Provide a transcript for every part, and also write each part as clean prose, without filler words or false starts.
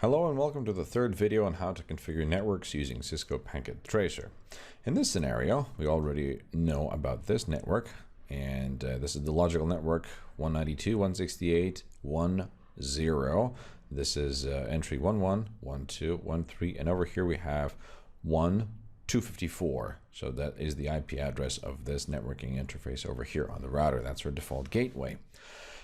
Hello and welcome to the third video on how to configure networks using Cisco Packet Tracer. In this scenario, we already know about this network, and this is the logical network 192.168.1.0. This is entry 11, 12, 13, and over here we have 1.254. So that is the IP address of this networking interface over here on the router. That's our default gateway.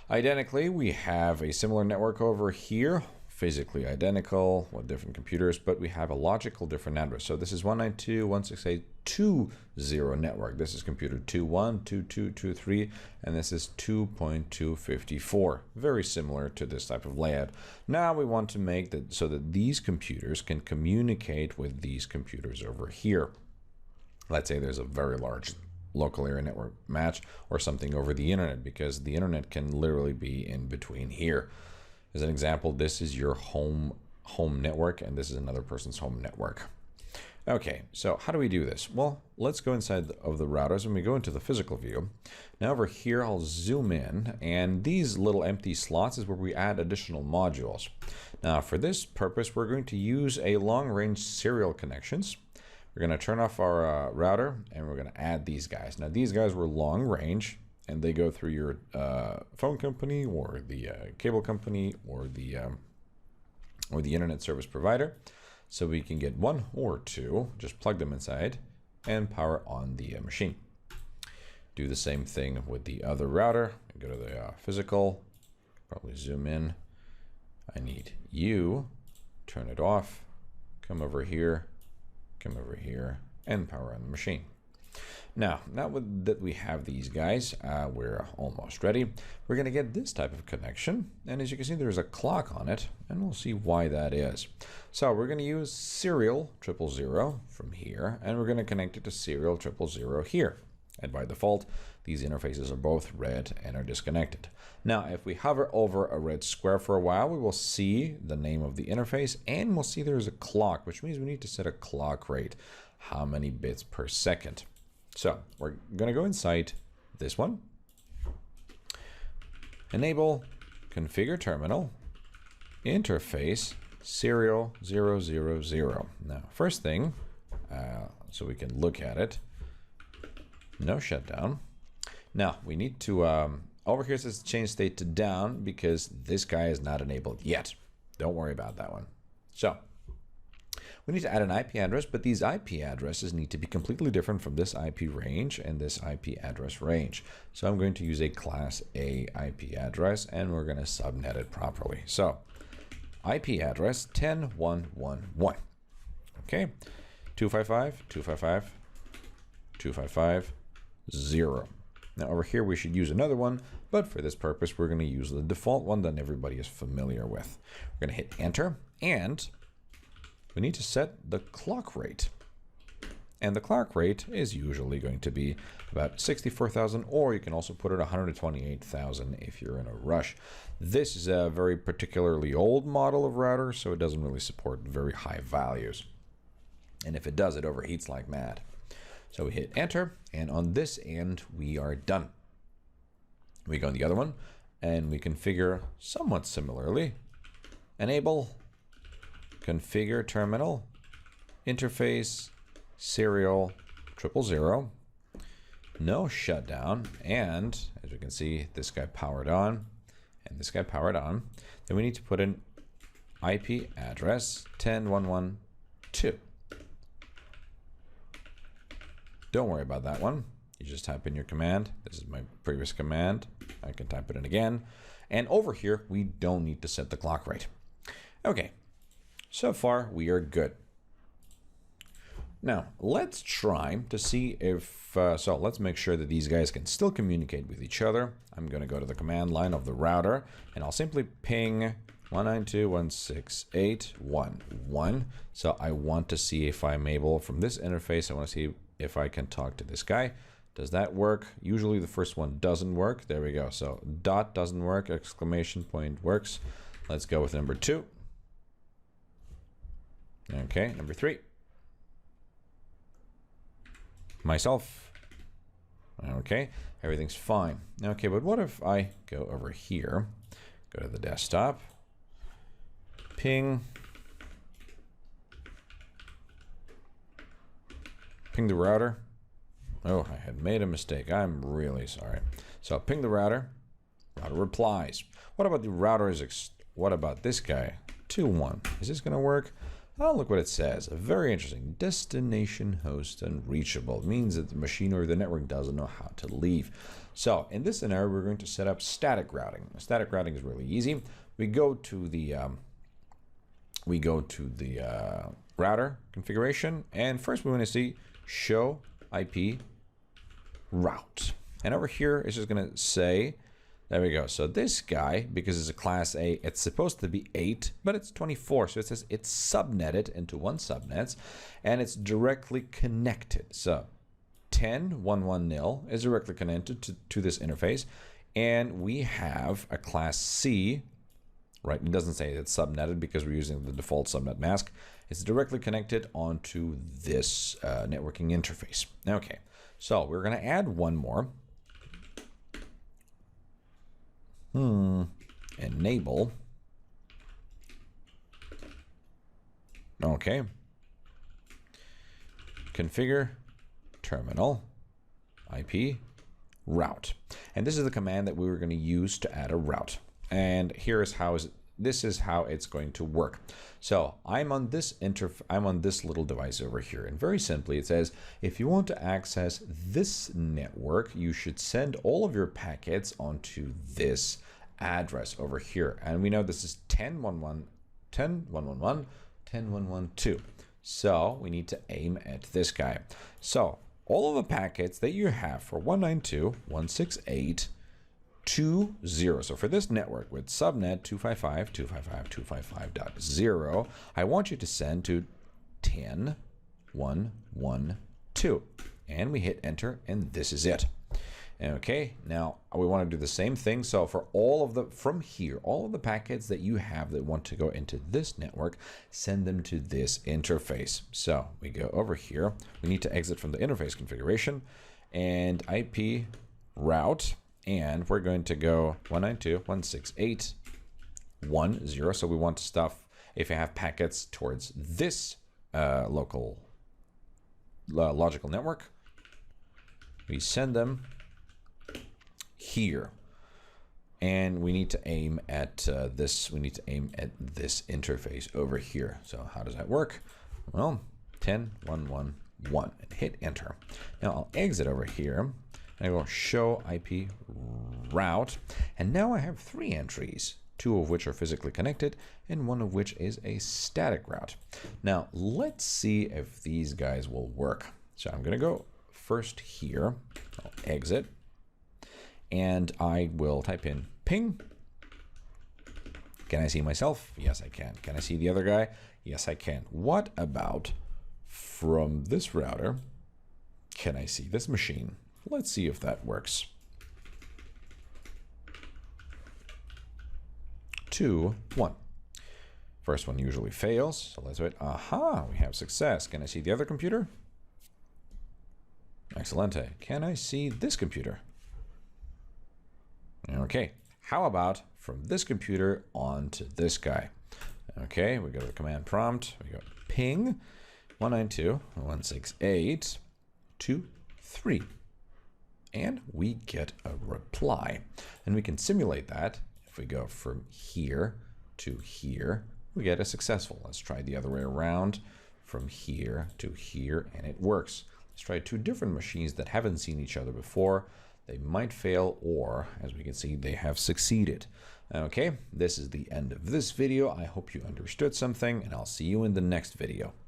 Identically, we have a similar network over here, physically identical with different computers, but we have a logical different address. So this is 192.168.2.0 network. This is computer 2.1, 2.2, 2.3, and this is 2.254. Very similar to this type of layout. Now we want to make that so that these computers can communicate with these computers over here. Let's say there's a very large local area network match or something over the internet, because the internet can literally be in between here. As an example, this is your home network, and this is another person's home network. Okay, so how do we do this? Well, let's go inside of the routers and we go into the physical view. Now over here, I'll zoom in, and these little empty slots is where we add additional modules. Now for this purpose, we're going to use a long-range serial connections. We're going to turn off our router, and we're going to add these guys. Now these guys were long range, and they go through your phone company or the cable company or the internet service provider. So we can get one or two, just plug them inside and power on the machine. Do the same thing with the other router. Go to the physical, probably zoom in. I need you, turn it off, come over here, and power on the machine. Now that we have these guys, we're almost ready. We're going to get this type of connection, and as you can see, there's a clock on it, and we'll see why that is. So we're going to use serial 000 from here, and we're going to connect it to serial 000 here. And by default, these interfaces are both red and are disconnected. Now, if we hover over a red square for a while, we will see the name of the interface, and we'll see there's a clock, which means we need to set a clock rate. How many bits per second? So we're going to go inside this one, enable configure terminal, interface serial 000. Now, first thing, so we can look at it, no shutdown. Now we need to, over here it says change state to down because this guy is not enabled yet. Don't worry about that one. So we need to add an IP address, but these IP addresses need to be completely different from this IP range and this IP address range. So I'm going to use a class A IP address, and we're going to subnet it properly. So IP address 10.1.1.1. Okay, 255.255.255.0. Now over here we should use another one, but for this purpose we're going to use the default one that everybody is familiar with. We're going to hit enter, and we need to set the clock rate. And the clock rate is usually going to be about 64,000, or you can also put it 128,000 if you're in a rush. This is a very particularly old model of router, so it doesn't really support very high values. And if it does, it overheats like mad. So we hit enter, and on this end, we are done. We go on the other one, and we configure somewhat similarly. Enable configure terminal, interface serial 000, no shutdown, and as you can see, this guy powered on, and this guy powered on. Then we need to put in IP address 10.1.1.2. Don't worry about that one. You just type in your command. This is my previous command. I can type it in again. And over here, we don't need to set the clock rate. Okay. So far, we are good. Now, let's try to see if, so let's make sure that these guys can still communicate with each other. I'm going to go to the command line of the router, and I'll simply ping 192.168.1.1. So I want to see if I'm able, from this interface, I want to see if I can talk to this guy. Does that work? Usually the first one doesn't work. There we go. So dot doesn't work, exclamation point works. Let's go with number 2. Okay, number 3. Myself. Okay, everything's fine. Okay, but what if I go over here, go to the desktop, ping ping the router. Oh, I had made a mistake. I'm really sorry. So ping the router. Router replies. What about the router what about this guy? 2.1. Is this going to work? Oh, look what it says. Very interesting. Destination host unreachable. It means that the machine or the network doesn't know how to leave. So in this scenario, we're going to set up static routing. Static routing is really easy. We go to the router configuration, and first we want to see show IP route. And over here, it's just going to say, there we go. So this guy, because it's a class A, it's supposed to be 8, but it's 24. So it says it's subnetted into one subnets, and it's directly connected. So 10.1.1.0 is directly connected to this interface, and we have a class C, right? It doesn't say it's subnetted because we're using the default subnet mask. It's directly connected onto this networking interface. Okay, so we're going to add one more. Enable. Okay. Configure terminal IP route. And this is the command that we were going to use to add a route. And this is how it's going to work. So I'm on this little device over here, and very simply it says if you want to access this network, you should send all of your packets onto this address over here, and we know this is 10.1.1, 10.1.1.1, 10.1.1.2. So we need to aim at this guy. So all of the packets that you have for 192.168.2.0. So for this network with subnet 255.255.255.0, I want you to send to 10.1.1.2. And we hit enter, and this is it. Okay, now we want to do the same thing. So for all of the packets that you have that want to go into this network, send them to this interface. So we go over here. We need to exit from the interface configuration and IP route, and we're going to go 192.168.1.0. So we want stuff, if you have packets towards this local logical network, we send them here, and we need to aim at this. We need to aim at this interface over here. So how does that work? Well, 10.1.1.1 and hit enter. Now I'll exit over here and I go show IP route, and now I have 3 entries, 2 of which are physically connected and 1 of which is a static route. Now let's see if these guys will work. So I'm gonna go first here. I'll exit. And I will type in ping. Can I see myself? Yes, I can. Can I see the other guy? Yes, I can. What about from this router? Can I see this machine? Let's see if that works. 2.1. First one usually fails, so let's wait. Aha, we have success. Can I see the other computer? Excellente. Can I see this computer? Okay, how about from this computer onto this guy? Okay, we go to the command prompt. We go ping 192.168.2.3. And we get a reply. And we can simulate that. If we go from here to here, we get a successful. Let's try the other way around, from here to here, and it works. Let's try 2 different machines that haven't seen each other before. They might fail, or as we can see, they have succeeded. Okay, this is the end of this video. I hope you understood something, and I'll see you in the next video.